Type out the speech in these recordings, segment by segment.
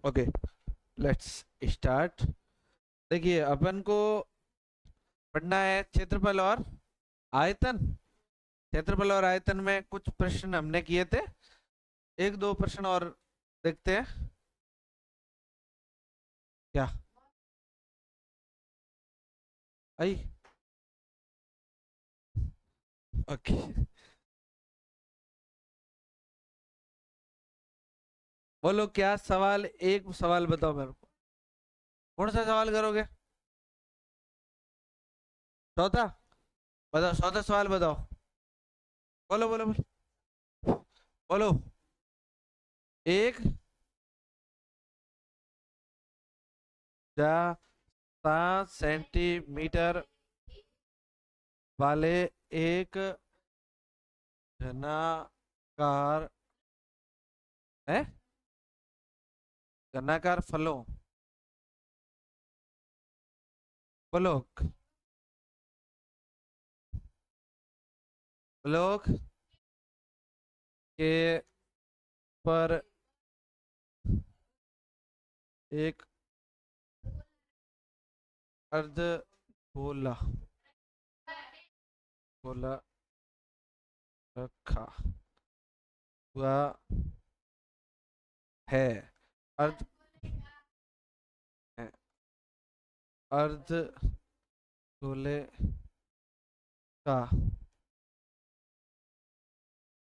Okay, let's start. देखिए अपन को पढ़ना है क्षेत्रफल और आयतन। क्षेत्रफल और आयतन में कुछ प्रश्न हमने किए थे, एक दो प्रश्न और देखते हैं क्या। आई ओके, बोलो क्या सवाल, एक सवाल बताओ मेरे को। कौन सा सवाल करोगे? चौथा? बताओ, चौथा सवाल बताओ। बोलो बोलो बोलो बोलो। एक जा 7 सेंटीमीटर वाले एक घनाकार है, घनाकार फलों ब्लॉक ब्लॉक के पर एक अर्ध गोला गोला रखा हुआ है। अर्ध है, अर्ध गोले का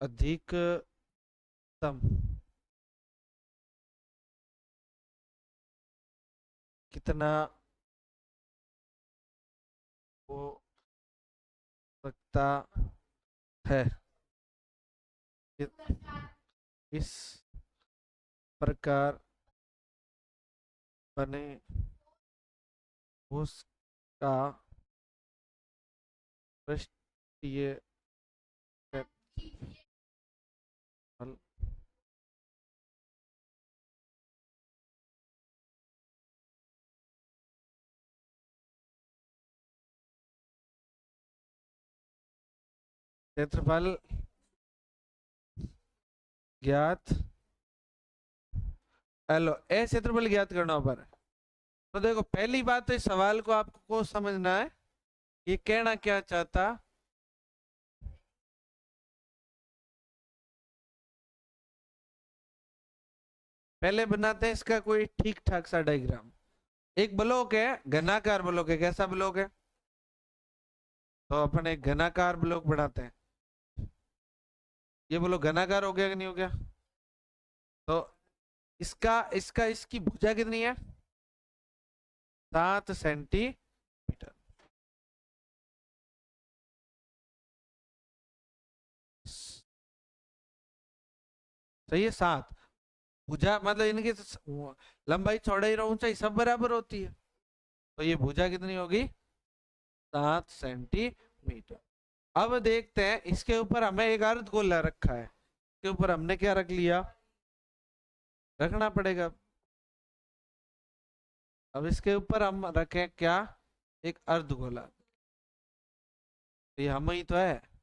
अधिकतम कितना हो सकता है? इ- इस प्रकार बने उसका पृष्ठीय क्षेत्रफल क्षेत्रफल ज्ञात। हेलो, ए क्षेत्रफल ज्ञात करना पर। तो देखो, पहली बात तो इस सवाल को आपको समझना है, ये कहना क्या चाहता। पहले बनाते हैं इसका कोई ठीक ठाक सा डायग्राम। एक ब्लॉक है, घनाकार ब्लॉक है। कैसा ब्लॉक है? तो अपन एक घनाकार ब्लॉक बनाते हैं। ये ब्लॉक घनाकार हो गया कि नहीं हो गया? तो इसका इसका इसकी भुजा कितनी है? 7 सेंटीमीटर। सही है, 7। भुजा मतलब इनकी लंबाई चौड़ाई और ऊंचाई सब बराबर होती है, तो ये भुजा कितनी होगी? 7 सेंटीमीटर। अब देखते हैं, इसके ऊपर हमें एक अर्ध गोला रखा है, इसके ऊपर हमने क्या रख लिया? रखना पड़ेगा। अब इसके ऊपर हम रखें क्या? एक अर्ध गोला। तो ये हम ही तो है।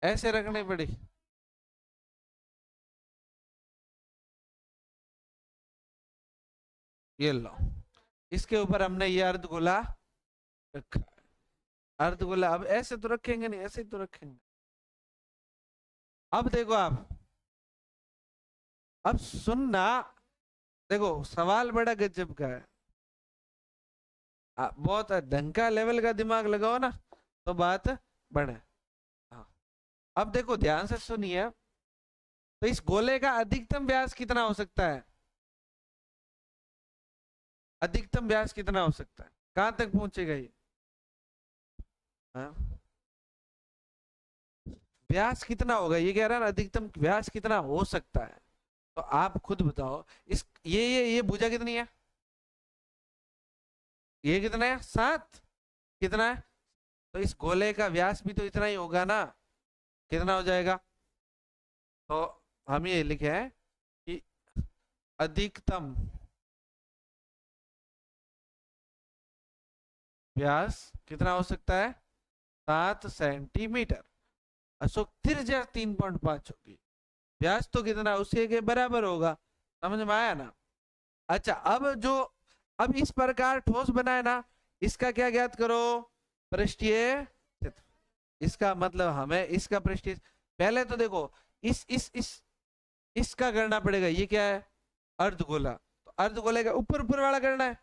ऐसे रखने पड़ी। ये लो, इसके ऊपर हमने ये अर्ध गोला रखा है। अर्ध गोला अब ऐसे तो रखेंगे नहीं, ऐसे ही तो रखेंगे। अब देखो आप, अब सुनना। देखो सवाल बड़ा गजब का है। बहुत ढंग का लेवल का दिमाग लगाओ ना, तो बात बढ़े। हाँ, अब देखो ध्यान से सुनिए। तो इस गोले का अधिकतम व्यास कितना हो सकता है? अधिकतम व्यास कितना हो सकता है? कहां तक पहुंचेगा ये? हाँ? व्यास कितना होगा ये कह रहा है ना, अधिकतम व्यास कितना हो सकता है। तो आप खुद बताओ। इस ये भुजा कितनी है? ये कितना है? 7। कितना है? तो इस गोले का व्यास भी तो इतना ही होगा ना। कितना हो जाएगा? तो हम ये लिखे हैं कि अधिकतम व्यास कितना हो सकता है? 7 सेंटीमीटर। अशोक त्रिज्या 3.5 होगी, व्यास तो कितना उसके के बराबर होगा। समझ में आया ना? अच्छा, अब इस प्रकार ठोस बनाए ना, इसका क्या ज्ञात करो? पृष्ठीय क्षेत्र। इसका मतलब हमें इसका पृष्ठीय, पहले तो देखो इस इसका करना पड़ेगा। ये क्या है? अर्धगोला। तो अर्धगोले का ऊपर ऊपर वाला करना है,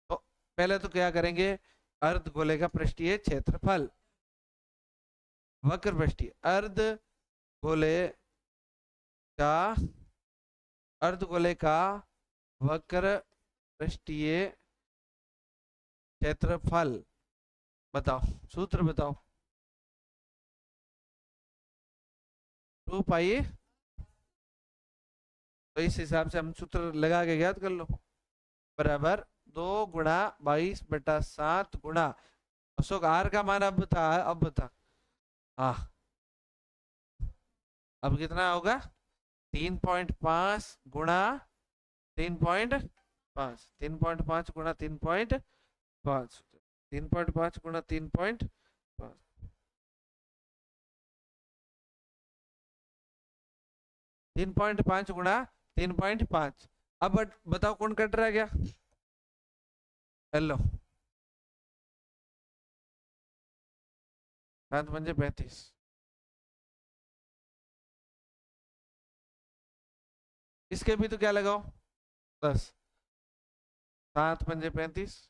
तो पहले तो क्या करेंगे? अर्धगोले का पृष्ठीय क्षेत्रफल, वक्र पृष्ठीय अर्धगोले का, अर्धगोले का वक्र पृष्ठीय क्षेत्रफल। बताओ, सूत्र बताओ। 2 पाई, तो इस हिसाब से हम सूत्र लगा के याद कर लो, बराबर 2 गुणा 22/7 गुणा, अशोक आर का मान अब बता, अब बता। हाँ, अब कितना होगा? 3.5 गुणा 3.5, 3.5 गुणा 3.5, 3.5 गुणा 3.5, 3.5 गुणा 3.5। अब बताओ कौन कट रहा है क्या? हेलो, 7×5 = 35। इसके भी तो क्या लगाओ? 10। 7×35,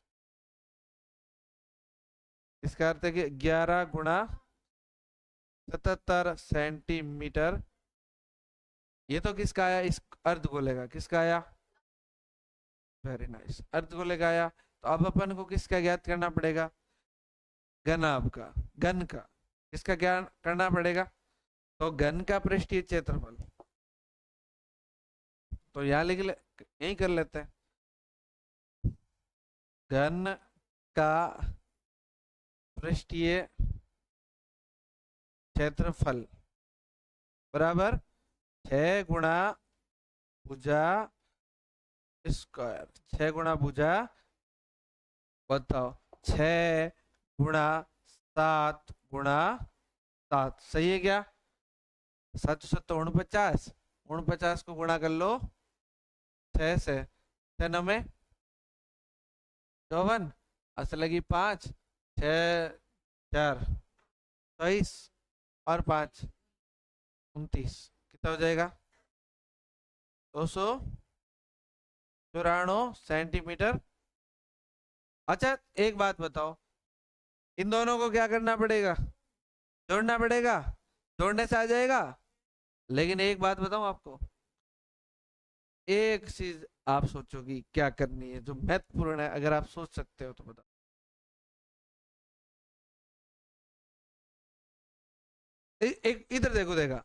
इसका अर्थ है कि 11 गुणा 77 सेंटीमीटर। ये तो किसका आया? इस अर्धगोले का। किसका आया? वेरी नाइस, अर्धगोले का आया। तो अब अपन को किसका ज्ञात करना पड़ेगा? घनाभ का, घन का। किसका ज्ञान करना पड़ेगा? तो घन का पृष्ठीय क्षेत्रफल। तो यहाँ लिख ले, यही कर लेते हैं। घन का पृष्ठीय क्षेत्रफल बराबर 6 गुणा भुजा स्क्वायर। 6 गुणा भुजा, बताओ, 6 गुणा 7 गुणा 7, सही है क्या? 7 7 49, 49 को गुणा कर लो 6 से, 6 9 में 54, असल लगी 5, 6 4 23 और 5 29, कितना हो जाएगा? 294 सेंटीमीटर। अच्छा, एक बात बताओ, इन दोनों को क्या करना पड़ेगा? जोड़ना पड़ेगा। जोड़ने से आ जाएगा। लेकिन एक बात बताऊं आपको, एक चीज आप सोचोगी क्या करनी है जो महत्वपूर्ण है, अगर आप सोच सकते हो तो बताओ। एक इधर देखो, देखा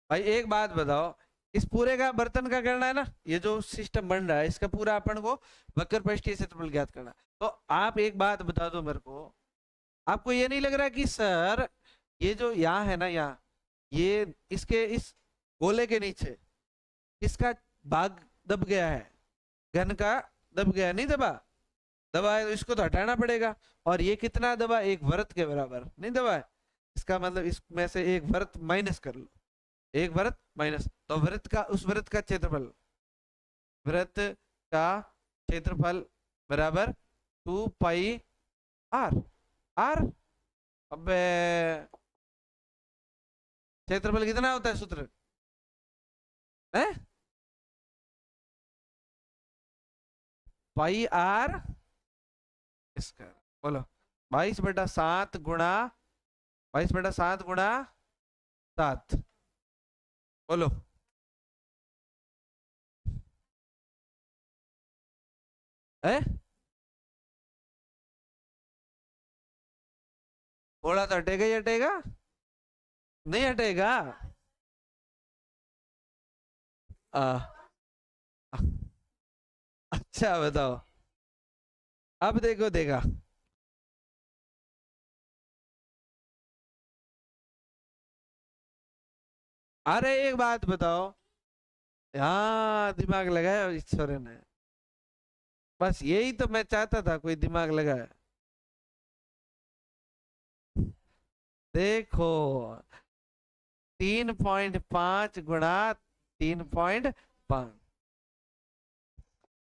भाई, एक बात बताओ, इस पूरे का बर्तन का करना है ना, ये जो सिस्टम बन रहा है इसका पूरा अपन को वक्र पृष्ठीय क्षेत्रफल ज्ञात करना। तो आप एक बात बता दो मेरे को, आपको ये नहीं लग रहा कि सर ये जो यहाँ है ना, यहाँ ये इसके इस गोले के नीचे इसका भाग दब गया है, घन का दब गया, नहीं दबा? दबा है तो इसको तो हटाना पड़ेगा। और ये कितना दबा? एक वृत्त के बराबर, नहीं दबा है? इसका मतलब इसमें से एक वृत्त माइनस कर लो, एक वृत्त माइनस, तो वृत्त का, उस वृत्त का क्षेत्रफल, वृत्त का क्षेत्रफल बराबर 2 पाई आर। अबे क्षेत्रफल कितना होता है सूत्र है? पाई आर स्क्वायर। बोलो, 22/7 गुणा 22/7 गुणा 7। बोलो, है? थोड़ा तो हटेगा ही हटेगा, नहीं हटेगा? आ, अच्छा बताओ, अब देखो, देखा? अरे एक बात बताओ, हाँ दिमाग लगाया ईश्वर ने, बस यही तो मैं चाहता था, कोई दिमाग लगाए। देखो, 3.5 गुणा 3.5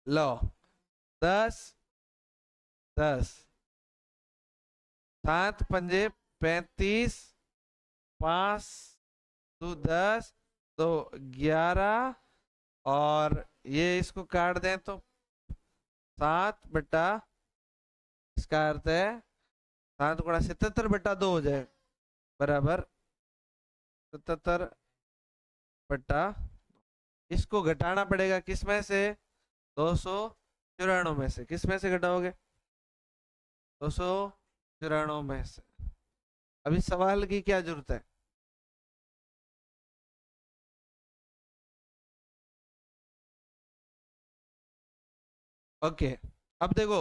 लो 10 10 7 पंजे 35 5 2 10 तो 11 और ये इसको काट दें तो 7 बटा इसका अर्थ है 7 गुणा 77 बटा 2 हो जाए बराबर 77 बटा इसको घटाना पड़ेगा किस में से 294 में से किस में से घटाओगे 294 में से। अभी सवाल की क्या जरूरत है ओके अब देखो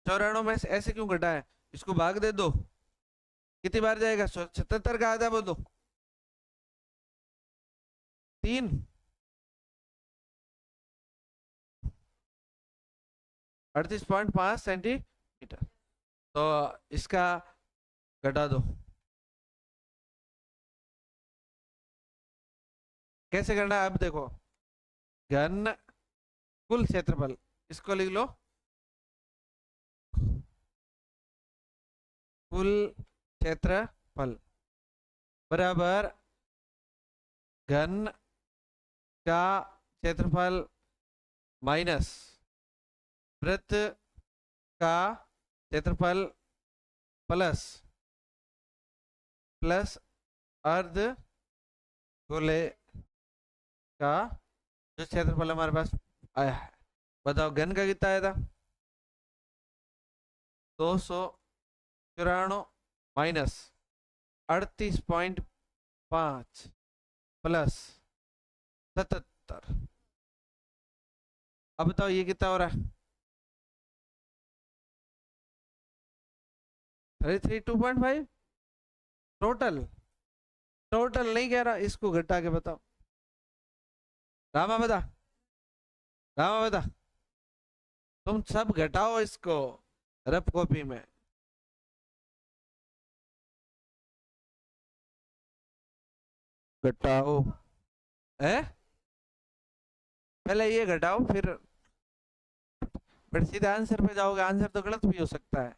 94 में से ऐसे क्यों घटा है इसको भाग दे दो कितनी बार जाएगा 77 का आधा बोलो 3 38.5 सेंटीमीटर तो इसका घटा दो कैसे करना है अब देखो घन कुल क्षेत्रफल इसको लिख लो कुल क्षेत्रफल बराबर घन का क्षेत्रफल माइनस वृत्त का क्षेत्रफल प्लस प्लस अर्ध गोले का जो क्षेत्रफल हमारे पास आया है बताओ घन का कितना आया था 294 माइनस 38.5 प्लस 77 अब बताओ ये कितना हो रहा है 32.5 टोटल टोटल नहीं कह रहा इसको घटा के बताओ रामा बता रामा बता तुम सब घटाओ इसको रफ कॉपी में घटाओ है पहले ये घटाओ फिर सीधे आंसर पे जाओगे आंसर तो गलत भी हो सकता है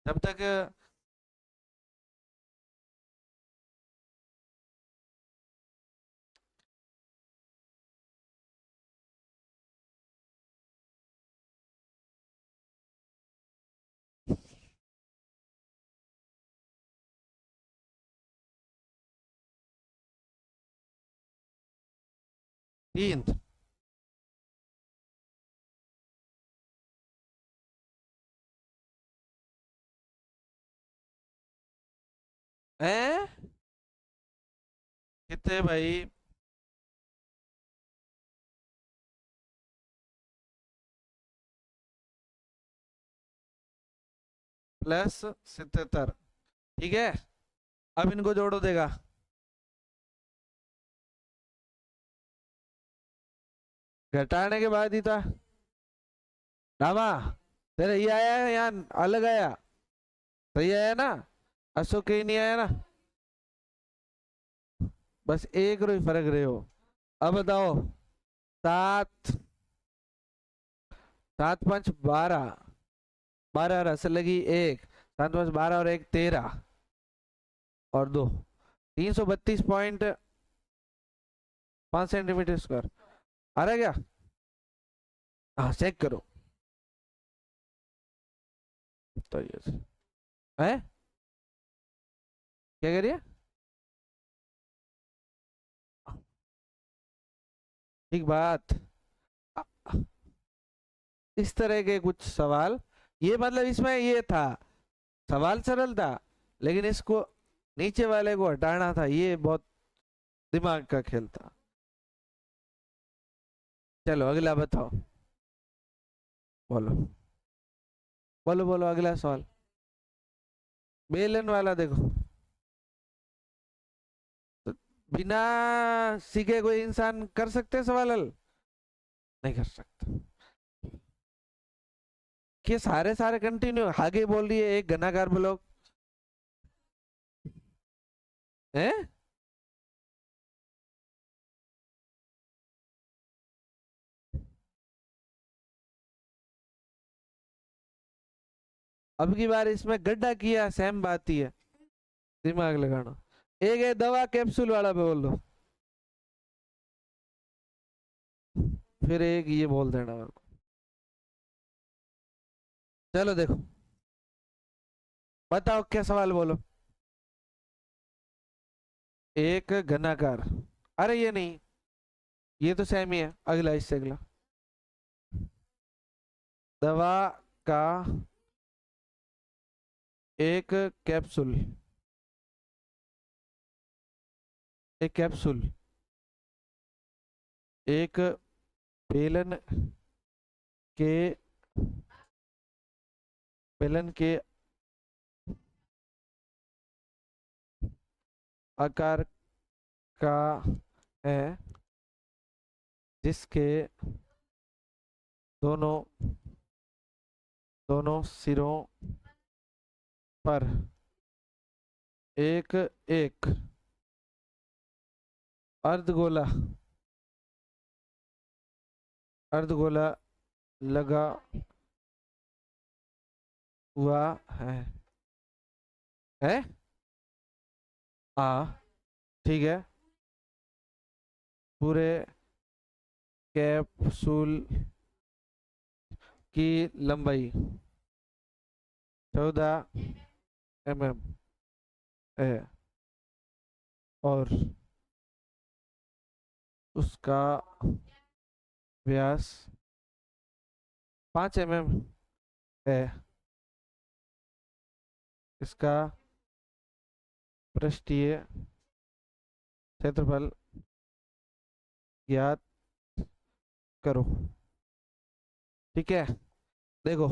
जब तक तीन कितने भाई प्लस 77 ठीक है अब इनको जोड़ो देगा घटाने के बाद ही था रामा तेरा ये आया है या अलग आया सही आया ना अशोक के ही नहीं आया ना बस एक रो ही फर्क रहे हो अब बताओ 7 7 5 12 12 रस लगी 1 7 5 12 और 1 13 और 2 332.5 सेंटीमीटर स्क्वायर आ रहा क्या हाँ चेक करो तो ये है क्या करिए ठीक बात इस तरह के कुछ सवाल ये मतलब इसमें ये था सवाल सरल था लेकिन इसको नीचे वाले को हटाना था ये बहुत दिमाग का खेल था चलो अगला बताओ बोलो बोलो बोलो अगला सवाल बेलन वाला देखो तो बिना सीखे कोई इंसान कर सकते सवाल हल नहीं कर सकता कि सारे सारे कंटिन्यू आगे बोल रही है एक घनाकार ब्लॉक है? अब की बार इसमें गड्ढा किया, सेम बात ही है, दिमाग लगाना। एक है दवा कैप्सूल वाला पे बोल दो, फिर एक ये बोल देना मेरे को। चलो देखो, बताओ क्या सवाल, बोलो। एक घनाकार, अरे ये नहीं, ये तो सेम ही है, अगला, इससे अगला। दवा का एक कैप्सूल, एक कैप्सूल एक बेलन के, बेलन के आकार का है, जिसके दोनों दोनों सिरों पर एक एक अर्धगोला अर्धगोला लगा हुआ है हाँ, ठीक है। पूरे कैप्सूल की लंबाई 14 mm है और उसका व्यास 5 mm है। इसका पृष्ठीय क्षेत्रफल ज्ञात करो। ठीक है, देखो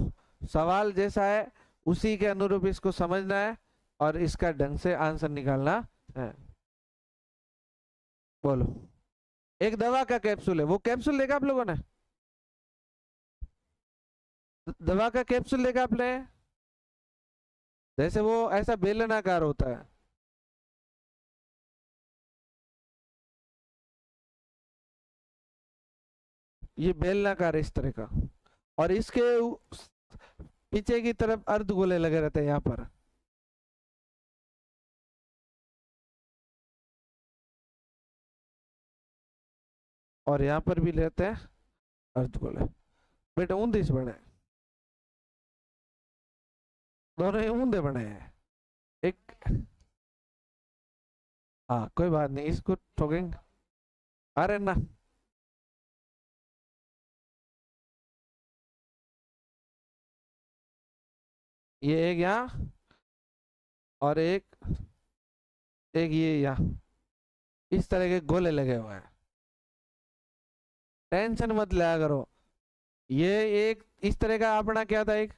सवाल जैसा है उसी के अनुरूप इसको समझना है और इसका ढंग से आंसर निकालना है। बोलो, एक दवा का कैप्सूल है, वो कैप्सूल देखा आप लोगों ने? दवा का कैप्सूल देखा आपने? जैसे वो ऐसा बेलनाकार होता है, ये बेलनाकार इस तरह का, और इसके पीछे की तरफ अर्धगोले लगे रहते हैं यहाँ पर। और यहाँ पर भी रहते हैं अर्धगोले। बेटा ऊंधीस बने, दोनों ही ऊंधे बने हैं। एक, हाँ कोई बात नहीं, इसको ठोकेंगे। अरे ना, ये एक यहाँ और एक एक ये यहाँ, इस तरह के गोले लगे हुए हैं। टेंशन मत लिया करो। ये एक इस तरह का अपना क्या था, एक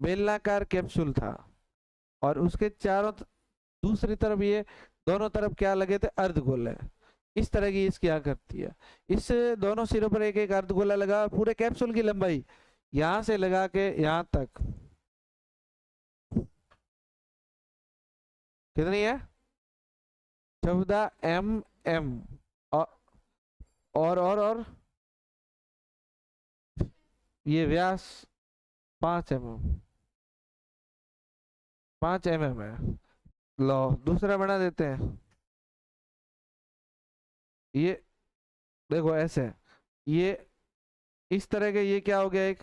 बेलनाकार कैप्सूल था और उसके चारों दूसरी तरफ ये दोनों तरफ क्या लगे थे, अर्धगोले। इस तरह की इसकी आकृति है। इस दोनों सिरों पर एक एक अर्धगोला लगा, पूरे कैप्सूल की लंबाई यहां से लगा के यहां तक कितनी है? 14 mm। और और ये व्यास 5 mm, 5 mm है। लो दूसरा बना देते हैं। ये देखो ऐसे, ये इस तरह के, ये क्या हो गया, एक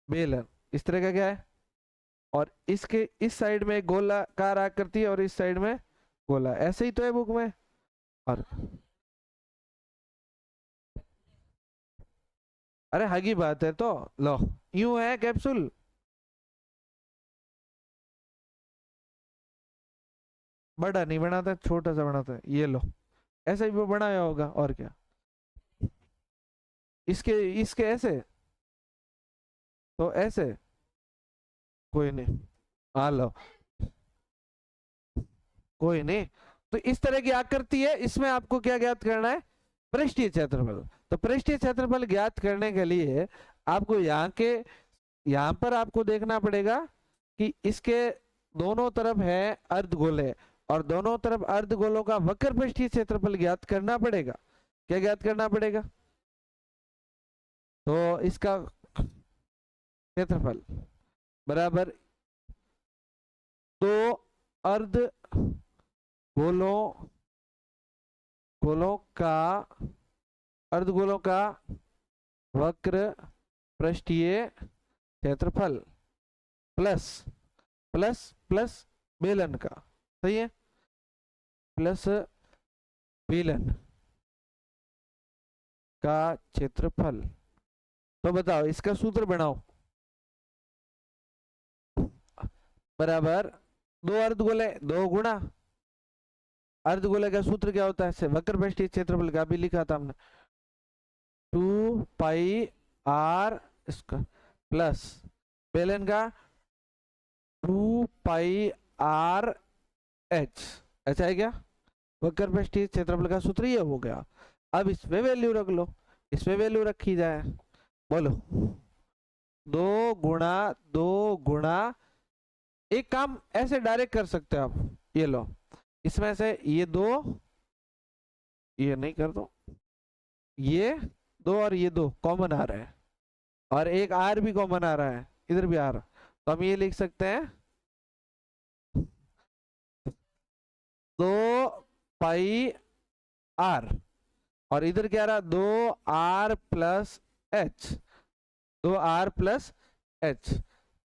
बेलन इस तरह का क्या है, और इसके इस साइड में गोलाकार आकृति और इस साइड में गोला, ऐसे ही तो है बुक में। और अरे हगी बात है तो, लो यूं है कैप्सूल, बड़ा नहीं बनाता, छोटा सा बनाता है, ये लो ऐसे ही वो बनाया होगा और क्या। इसके इसके ऐसे, तो ऐसे कोई नहीं, आ लो कोई नहीं। तो इस तरह की आकृति है, इसमें आपको क्या ज्ञात करना है, पृष्ठीय क्षेत्रफल। तो पृष्ठीय क्षेत्रफल ज्ञात करने के लिए आपको यहाँ पर आपको देखना पड़ेगा कि इसके दोनों तरफ है अर्धगोले और दोनों तरफ अर्धगोलों का वक्र पृष्ठीय क्षेत्रफल ज्ञात करना पड़ेगा। क्या ज्ञात करना पड़ेगा? तो इसका क्षेत्रफल बराबर दो अर्ध गोलों गोलों का अर्धगोलों का वक्र पृष्ठीय क्षेत्रफल प्लस प्लस प्लस बेलन का, सही है, प्लस बेलन का क्षेत्रफल। तो बताओ इसका सूत्र बनाओ, बराबर दो अर्धगोले, दो गुणा अर्धगोले का सूत्र क्या होता है? वक्र पृष्ठीय क्षेत्रफल का भी लिखा था हमने, 2 पाई आर इसका प्लस बेलन का 2 पाई आर एच। ऐसा है क्या? वक्र पृष्ठीय क्षेत्रफल का सूत्र ये हो गया। अब इसमें वैल्यू रख लो, इसमें वैल्यू रखी जाए, बोलो दो गुणा एक काम ऐसे डायरेक्ट कर सकते हो आप, ये लो इसमें से ये दो, ये नहीं कर दो, ये दो और ये दो कॉमन आ रहा है और एक आर भी कॉमन आ रहा है, इधर भी आर, तो हम ये लिख सकते हैं दो पाई आर और इधर क्या रहा? दो आर प्लस एच, दो आर प्लस एच।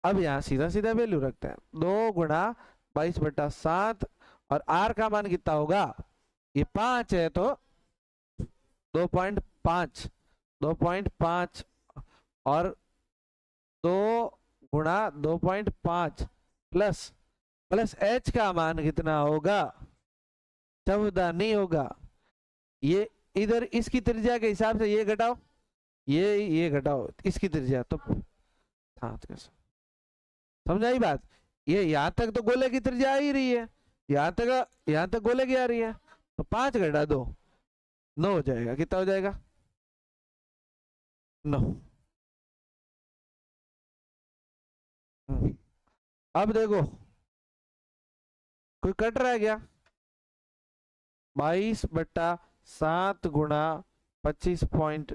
अब यहां सीधा सीधा वैल्यू रखते हैं, 2 गुणा 22/7 और आर का मान कितना होगा? ये 5 है तो 2.5, 2.5 और 2 गुणा 2.5 प्लस प्लस एच का मान कितना होगा? 14 नहीं होगा, ये इधर इसकी त्रिज्या के हिसाब से ये घटाओ, ये घटाओ इसकी त्रिज्या, तो समझाई बात? ये यहां तक तो गोले की त्रिज्या आ ही रही है, यहां तक गोले की आ रही है, तो 5 घटा दो 9 हो जाएगा। कितना हो जाएगा? 9। अब देखो कोई कट रहा है क्या? 22/7 गुणा 25 पॉइंट,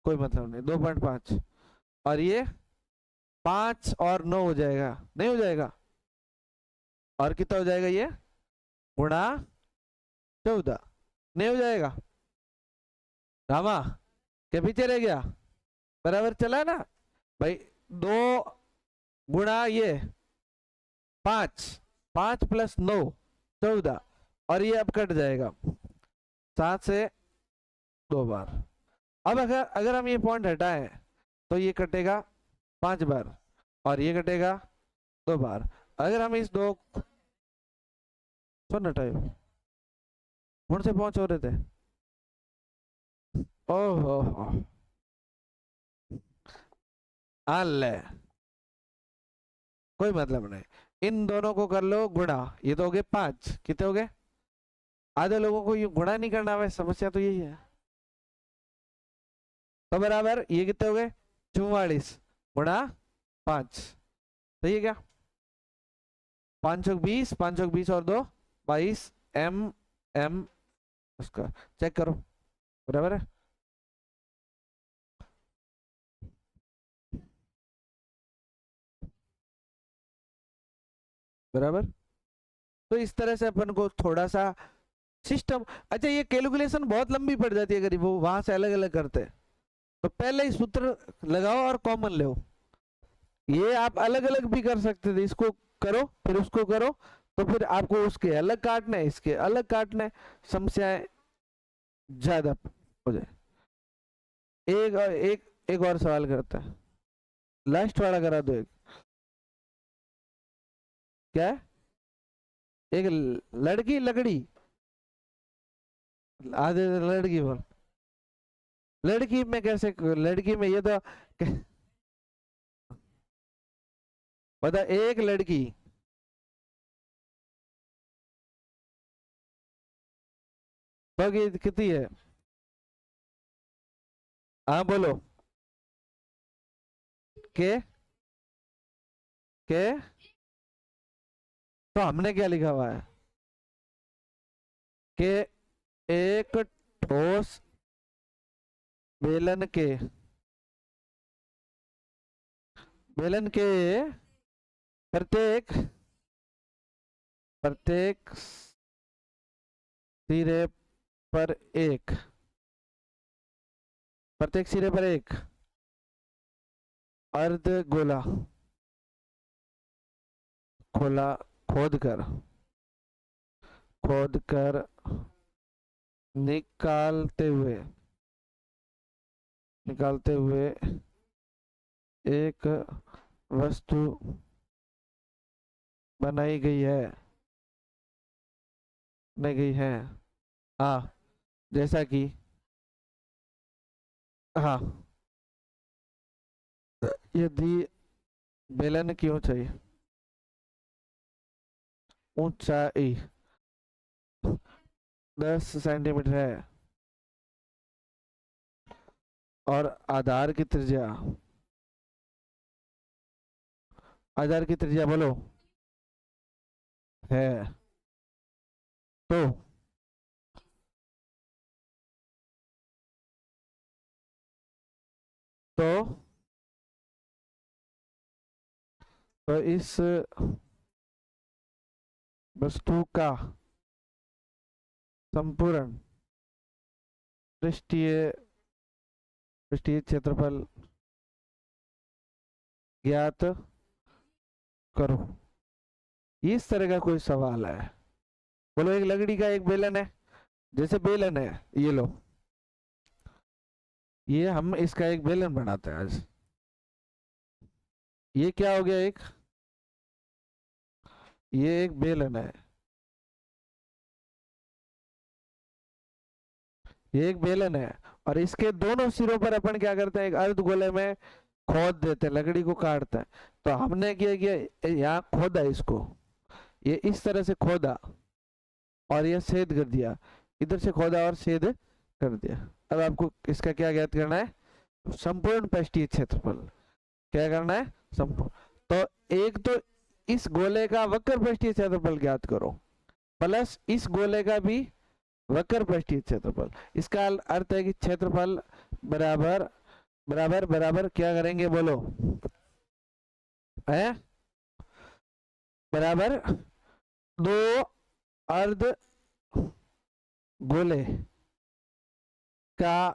कोई मतलब नहीं, 2.5 और ये 5 और 9 हो जाएगा, नहीं हो जाएगा? और कितना हो जाएगा? ये गुणा 14 नहीं हो जाएगा? रामा क्या पीछे रह गया? बराबर चला ना भाई? 2 गुणा ये 5, 5 प्लस 9 14 और ये अब कट जाएगा 7 से 2 बार। अब अगर हम ये पॉइंट हटाएं तो ये कटेगा 5 बार और ये कटेगा 2 बार। अगर हम इस दो सुन हटाए कौन से पहुंच हो रहे थे? ओहो ले, कोई मतलब नहीं, इन दोनों को कर लो गुणा, ये तो हो गए 5, कितने हो गए? आधे लोगों को ये गुणा नहीं करना है, समस्या तो यही है। तो बराबर ये कितने हो गए? 44 गुणा 5, सही है क्या? 520, 520 और 2 22 एम उसका चेक करो, बराबर है? बराबर। तो इस तरह से अपन को थोड़ा सा सिस्टम, अच्छा ये कैलकुलेशन बहुत लंबी पड़ जाती है अगर वो वहां से अलग अलग करते, तो पहले ही सूत्र लगाओ और कॉमन लो। ये आप अलग अलग भी कर सकते थे, इसको करो फिर उसको करो, तो फिर आपको उसके अलग काटने इसके अलग काटने, समस्याएं ज्यादा हो जाए। एक और सवाल करता है, लास्ट वाला करा दो एक। क्या है? एक लड़की लकड़ी, आधे लड़की बोल, लड़की में कैसे? लड़की में ये तो बता, एक लड़की तो कितनी है? हाँ बोलो, के के तो हमने क्या लिखा हुआ है कि एक ठोस बेलन के प्रत्येक प्रत्येक सिरे पर एक प्रत्येक सिरे पर एक अर्ध गोला खोला खोद कर निकालते हुए एक वस्तु बनाई गई है हाँ जैसा कि हाँ यदि बेलन की ऊंचाई 10 सेंटीमीटर है और आधार की त्रिज्या बोलो है तो इस वस्तु का संपूर्ण पृष्ठीय क्षेत्रफल ज्ञात करो। इस तरह का कोई सवाल है, बोलो एक लकड़ी का एक बेलन है, जैसे बेलन है ये लो, ये हम इसका एक बेलन बनाते हैं आज। ये क्या हो गया ये एक बेलन है, ये एक बेलन है और इसके दोनों सिरों पर अपन क्या करते हैं, एक अर्ध गोले में खोद देते हैं, लकड़ी को काटते हैं। तो हमने क्या किया, यहाँ खोदा इसको, ये इस तरह से खोदा और ये छेद कर दिया, इधर से खोदा और छेद कर दिया। अब आपको इसका क्या ज्ञात करना है, संपूर्ण पृष्ठीय क्षेत्रफल। क्या करना है, संपूर्ण। तो एक तो इस गोले का वक्र पृष्ठीय क्षेत्रफल ज्ञात करो, प्लस इस गोले का भी वक्र पृष्ठीय क्षेत्रफल। इसका अर्थ है कि क्षेत्रफल बराबर बराबर बराबर क्या करेंगे बोलो, है बराबर दो अर्ध गोले का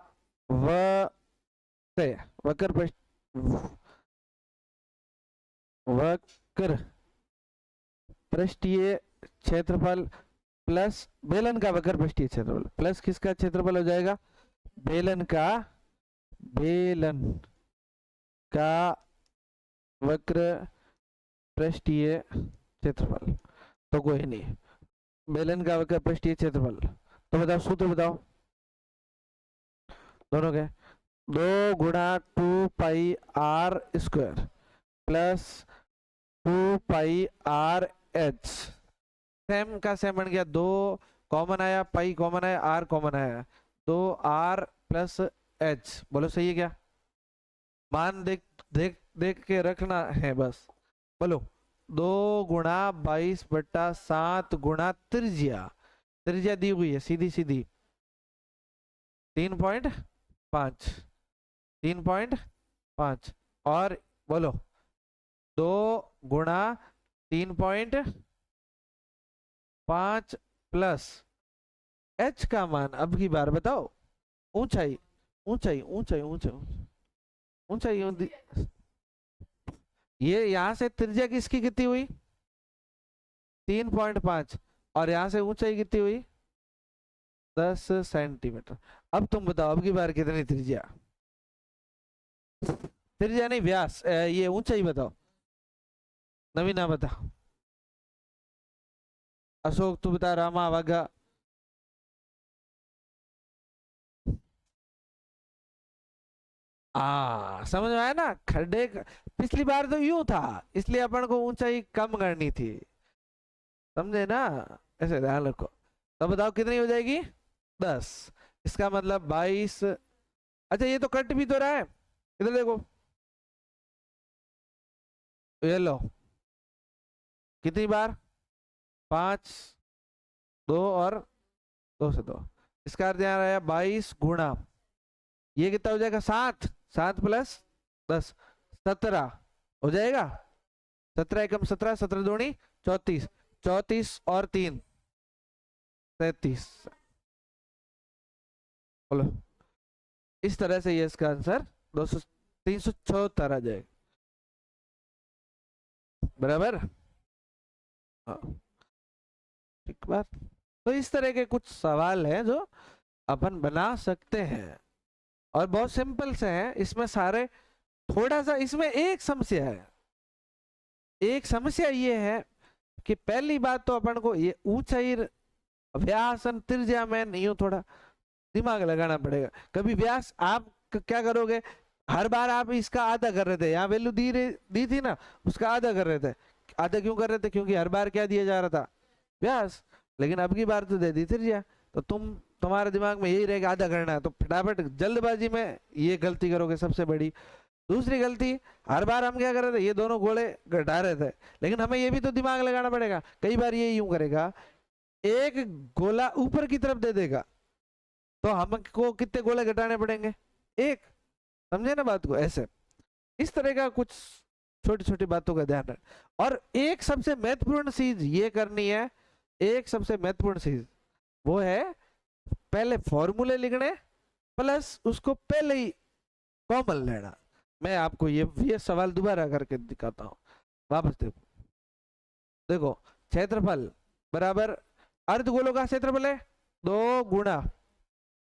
वक्र पृष्ठीय क्षेत्रफल प्लस बेलन का वक्र पृष्ठीय क्षेत्रफल, प्लस किसका क्षेत्रफल हो जाएगा, बेलन का वक्र पृष्ठीय क्षेत्रफल। तो कोई नहीं, बेलन का वक्र पृष्ठीय क्षेत्रफल, तो बताओ सूत्र बताओ दोनों के, 2 गुणा 2 pi R square plus 2 pi R H, same का सेम बन गया, 2 कॉमन आया, पाई कॉमन आया, आर कॉमन आया, 2 आर प्लस एच। बोलो सही है क्या, मान देख देख देख के रखना है बस। बोलो 2 गुणा 22/7 गुणा त्रिज्या दी हुई है सीधी 3.5 और बोलो 2 गुणा 3.5 प्लस एच का मान, अब की बार बताओ, ऊंचाई ऊंचाई ऊंचाई ऊंचाई ऊंचाई, ये यहां से त्रिज्या किसकी कितनी हुई 3.5 और यहां से ऊंचाई कितनी हुई 10 सेंटीमीटर। अब तुम बताओ अब की बार कितनी त्रिज्या नहीं व्यास, ये ऊंचाई बताओ, नवीना बता, अशोक तू बता, रामा वागा, समझ में आया ना। खड्डे पिछली बार तो यूं था, इसलिए अपन को ऊंचाई कम करनी थी, समझे ना, ऐसे ध्यान रखो। तो बताओ कितनी हो जाएगी 10, इसका मतलब 22। अच्छा ये तो कट भी तो रहा है, इधर देखो, ये लो कितनी बार 5 2 और 2 से 2, इसका अर्थ यहाँ आया 22 गुणा, ये कितना हो जाएगा 7, 7 प्लस 10 17 हो जाएगा। 17 एकम 17, 17 दूनी 34, 34 और 3 33। बोलो, इस तरह से ये इसका आंसर 376 आ जाएगा। बराबर, हाँ ठीक बात। तो इस तरह के कुछ सवाल हैं जो अपन बना सकते हैं और बहुत सिंपल से हैं। इसमें सारे थोड़ा सा, इसमें एक समस्या है, एक समस्या ये है कि पहली बात तो अपन को ये ऊंचाई व्यासन त्रिज्या में नहीं हो, थोड़ा दिमाग लगाना पड़ेगा। कभी व्यास आप क्या करोगे, हर बार आप इसका आधा कर रहे थे, यहाँ वैल्यू दी थी ना, उसका आधा कर रहे थे। आधा क्यों कर रहे थे, क्योंकि हर बार क्या दिया जा रहा था, व्यास। लेकिन अब की बार तो दे दी त्रिज्या, तो तुम्हारे दिमाग में यही रहेगा आधा करना है, तो फटाफट जल्दबाजी में ये गलती करोगे सबसे बड़ी। दूसरी गलती, हर बार हम क्या कर रहे थे, ये दोनों गोले घटा रहे थे, लेकिन हमें ये भी तो दिमाग लगाना पड़ेगा। कई बार ये यूं करेगा, एक गोला ऊपर की तरफ दे देगा, तो हमको कितने गोले घटाने पड़ेंगे, एक। समझे ना बात को, ऐसे इस तरह का कुछ छोटी छोटी बातों का ध्यान रख। और एक सबसे महत्वपूर्ण चीज ये करनी है, एक सबसे महत्वपूर्ण चीज वो है पहले फॉर्मूले लिखने प्लस उसको पहले ही कॉमन लेना। मैं आपको ये सवाल दोबारा करके दिखाता हूं, वापस देखो। देखो, क्षेत्रफल बराबर अर्धगोलों का क्षेत्रफल है 2 गुणा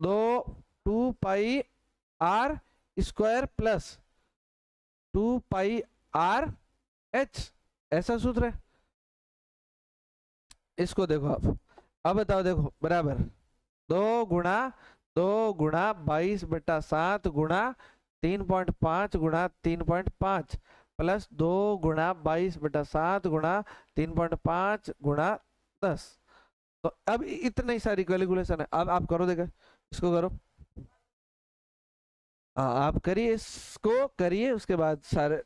2 2 pi R square plus 2 pi R H, ऐसा सूत्र है। इसको देखो अब बताओ, देखो बराबर 2 गुणा 22/7 गुणा 3.5 गुणा 3.5 प्लस 2 गुणा 22/7 गुणा 3.5 गुणा 10। तो अब इतनी सारी कैलकुलेशन है, अब आप करो, देखो इसको करो। हाँ आप करिए, इसको करिए, उसके बाद सारे